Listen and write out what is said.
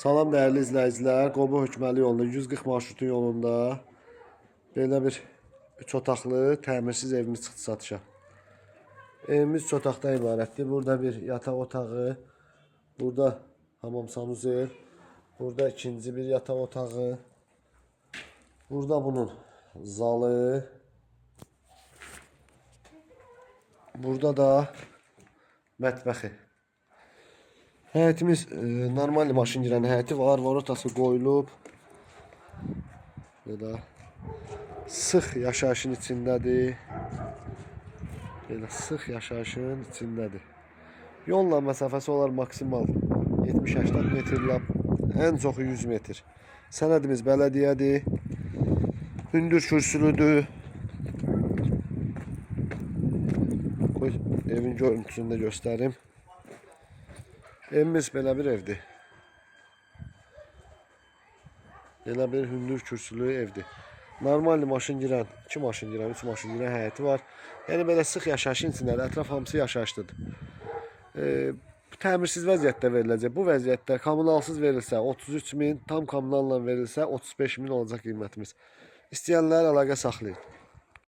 Salam değerli izləyicilər, Qobo Hökməli yolunda 140 marşrutu yolunda belə bir 3 otaqlı təmirsiz evimiz çıxdı satışa. Evimiz 3 otaqdan ibarətdir. Burada bir yataq otağı, burada hamam sanuzel, burada ikinci bir yataq otağı, burada bunun zalı, burada da mətbəxi. Həyətimiz normal maşın girən həyəti var, varotası qoyulub. Belə sıx yaşayışın içindədir. Belə sıx yaşayışın içindədir. Yolla məsafəsi olar maksimal 70-80 metrlə, ən çoxu 100 metr. Sənədimiz bələdiyyədir. Hündür kürsülüdür. Qoy evin görüntüsünü də göstərim. Evimiz belə bir evdir. Belə bir hündür kürsülü evdir. Normal maşın girən, 2 maşın girən, 3 maşın girən həyəti var. Yəni belə sıx yaşayışın içindədir. Ətraf hamısı yaşayışlıdır. Təmirsiz vəziyyətdə veriləcək. Bu vəziyyətdə kommunalsız verilsə 33 min, tam kommunalla verilsə 35 min olacaq qiymətimiz. İstəyənlər əlaqə saxlayın.